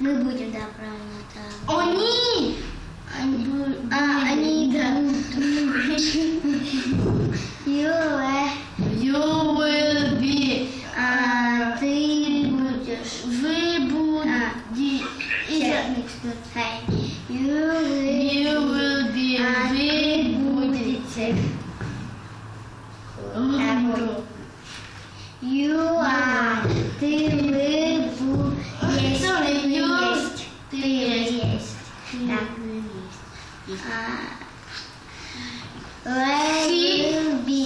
Мы будем, да, правильно, да. Они! Они, да. You will be. Ты будешь. Вы будете. You will be. Вы будете. You are. Ты, вы, есть. Есть. Ты есть. Да. Will be.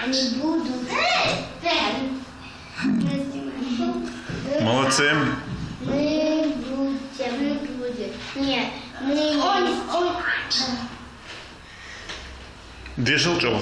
Они будут. Молодці. Мы будем. Нет, мы есть. Дві чого?